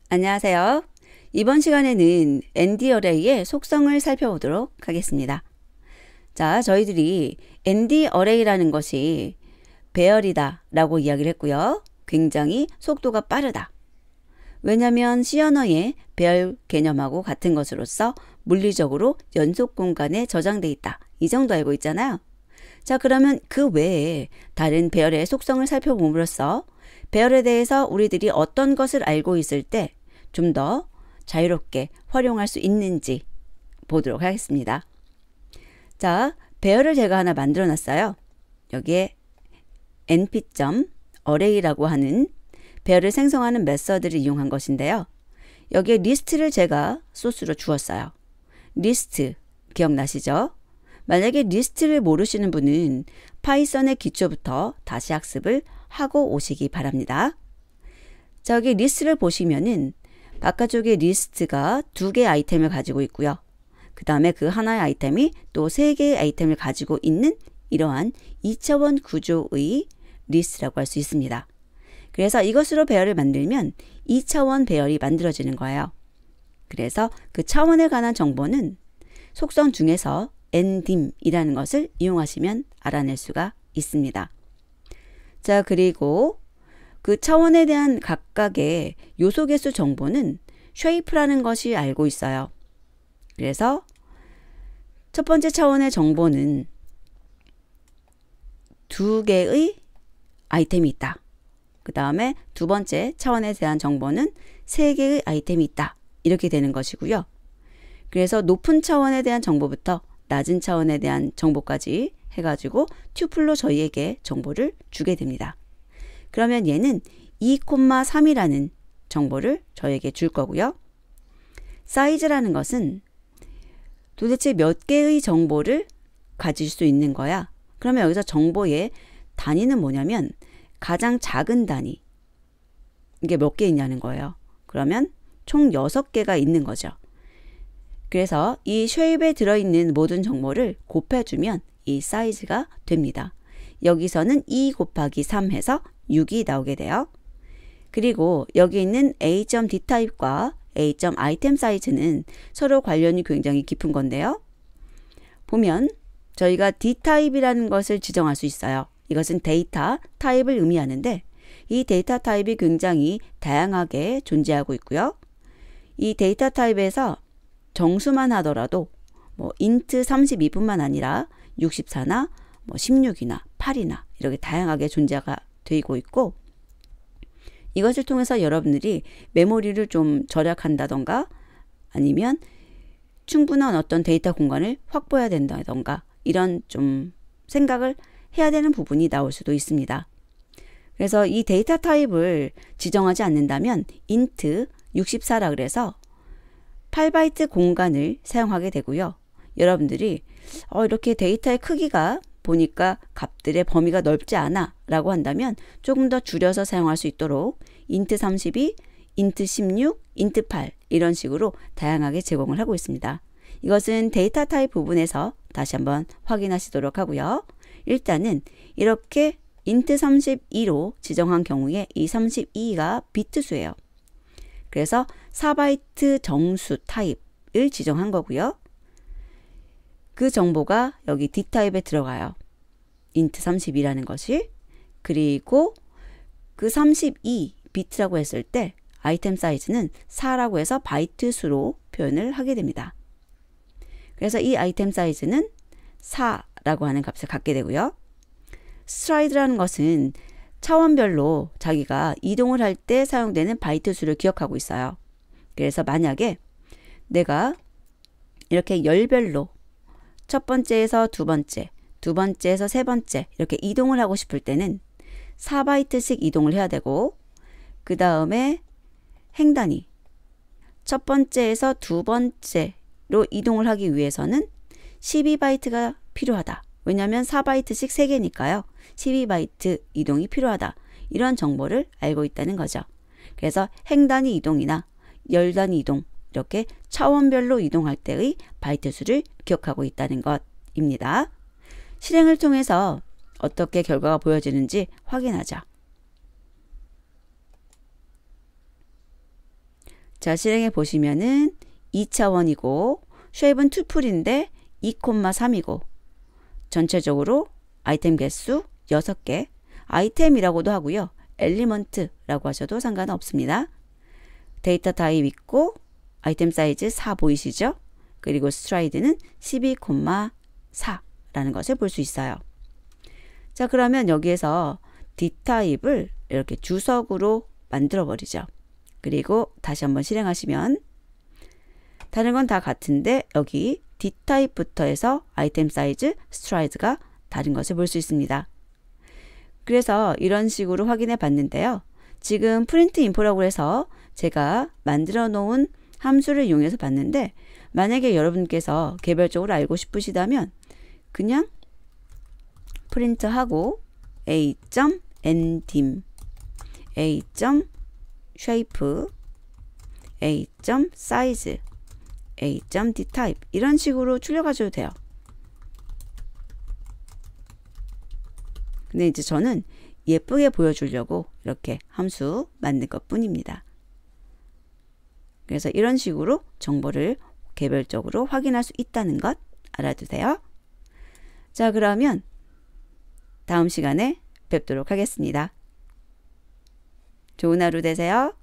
안녕하세요. 이번 시간에는 ND 어레이의 속성을 살펴보도록 하겠습니다. 자, 저희들이 ND 어레이라는 것이 배열이다 라고 이야기를 했고요. 굉장히 속도가 빠르다. 왜냐하면 C 언어의 배열 개념하고 같은 것으로서 물리적으로 연속 공간에 저장돼 있다. 이 정도 알고 있잖아요. 자, 그러면 그 외에 다른 배열의 속성을 살펴봄으로써 배열에 대해서 우리들이 어떤 것을 알고 있을 때 좀 더 자유롭게 활용할 수 있는지 보도록 하겠습니다. 자, 배열을 제가 하나 만들어 놨어요. 여기에 np.array라고 하는 배열을 생성하는 메서드를 이용한 것인데요. 여기에 리스트를 제가 소스로 주었어요. 리스트 기억나시죠? 만약에 리스트를 모르시는 분은 파이썬의 기초부터 다시 학습을 하고 오시기 바랍니다. 자, 여기 리스트를 보시면은 바깥쪽에 리스트가 2개의 아이템을 가지고 있고요. 그 다음에 그 하나의 아이템이 또 3개의 아이템을 가지고 있는 이러한 2차원 구조의 리스트라고 할 수 있습니다. 그래서 이것으로 배열을 만들면 2차원 배열이 만들어지는 거예요. 그래서 그 차원에 관한 정보는 속성 중에서 ndim이라는 것을 이용하시면 알아낼 수가 있습니다. 자, 그리고 그 차원에 대한 각각의 요소 개수 정보는 shape라는 것이 알고 있어요. 그래서 첫 번째 차원의 정보는 2개의 아이템이 있다. 그 다음에 두 번째 차원에 대한 정보는 3개의 아이템이 있다. 이렇게 되는 것이고요. 그래서 높은 차원에 대한 정보부터 낮은 차원에 대한 정보까지 해가지고 튜플로 저희에게 정보를 주게 됩니다. 그러면 얘는 2,3이라는 정보를 저에게 줄 거고요. 사이즈라는 것은 도대체 몇 개의 정보를 가질 수 있는 거야? 그러면 여기서 정보의 단위는 뭐냐면 가장 작은 단위, 이게 몇 개 있냐는 거예요. 그러면 총 6개가 있는 거죠. 그래서 이 쉐입에 들어있는 모든 정보를 곱해주면 이 사이즈가 됩니다. 여기서는 2 곱하기 3 해서 6이 나오게 돼요. 그리고 여기 있는 a.d 타입과 a.item 사이즈는 서로 관련이 굉장히 깊은 건데요. 보면 저희가 d 타입이라는 것을 지정할 수 있어요. 이것은 데이터 타입을 의미하는데 이 데이터 타입이 굉장히 다양하게 존재하고 있고요. 이 데이터 타입에서 정수만 하더라도 뭐 int 32뿐만 아니라 64나 뭐 16이나 8이나 이렇게 다양하게 존재가 되고 있고, 이것을 통해서 여러분들이 메모리를 좀 절약한다던가 아니면 충분한 어떤 데이터 공간을 확보해야 된다던가 이런 좀 생각을 해야 되는 부분이 나올 수도 있습니다. 그래서 이 데이터 타입을 지정하지 않는다면 int 64라 그래서 8바이트 공간을 사용하게 되고요. 여러분들이 이렇게 데이터의 크기가 보니까 값들의 범위가 넓지 않아 라고 한다면 조금 더 줄여서 사용할 수 있도록 int 32, int 16, int 8 이런 식으로 다양하게 제공을 하고 있습니다. 이것은 데이터 타입 부분에서 다시 한번 확인하시도록 하고요. 일단은 이렇게 int 32로 지정한 경우에 이 32가 비트 수예요. 그래서 4바이트 정수 타입을 지정한 거고요. 그 정보가 여기 D타입에 들어가요. int 32라는 것이. 그리고 그 32 비트라고 했을 때 아이템 사이즈는 4라고 해서 바이트 수로 표현을 하게 됩니다. 그래서 이 아이템 사이즈는 4라고 하는 값을 갖게 되고요. 스트라이드라는 것은 차원별로 자기가 이동을 할 때 사용되는 바이트 수를 기억하고 있어요. 그래서 만약에 내가 이렇게 열별로 첫 번째에서 두 번째, 두 번째에서 세 번째 이렇게 이동을 하고 싶을 때는 4바이트씩 이동을 해야 되고, 그 다음에 행단위 첫 번째에서 두 번째로 이동을 하기 위해서는 12바이트가 필요하다. 왜냐하면 4바이트씩 3개니까요. 12바이트 이동이 필요하다. 이런 정보를 알고 있다는 거죠. 그래서 행단위 이동이나 열단위 이동 이렇게 차원별로 이동할 때의 바이트 수를 기억하고 있다는 것입니다. 실행을 통해서 어떻게 결과가 보여지는지 확인하자. 자, 실행해 보시면은 2차원이고 쉐입은 투풀인데 2,3이고 전체적으로 아이템 개수 6개, 아이템이라고도 하고요. 엘리먼트라고 하셔도 상관은 없습니다. 데이터 타입 있고 아이템 사이즈 4 보이시죠? 그리고 스트라이드는 12,4라는 것을 볼 수 있어요. 자, 그러면 여기에서 D타입을 이렇게 주석으로 만들어 버리죠. 그리고 다시 한번 실행하시면 다른 건 다 같은데 여기 D타입부터 해서 아이템 사이즈, 스트라이드가 다른 것을 볼 수 있습니다. 그래서 이런 식으로 확인해 봤는데요. 지금 프린트 인포라고 해서 제가 만들어 놓은 함수를 이용해서 봤는데 만약에 여러분께서 개별적으로 알고 싶으시다면 그냥 프린트하고 a.ndim, a.shape, a.size, a.dtype 이런 식으로 출력하셔도 돼요. 근데 이제 저는 예쁘게 보여주려고 이렇게 함수 만든 것 뿐입니다. 그래서 이런 식으로 정보를 개별적으로 확인할 수 있다는 것 알아두세요. 자, 그러면 다음 시간에 뵙도록 하겠습니다. 좋은 하루 되세요.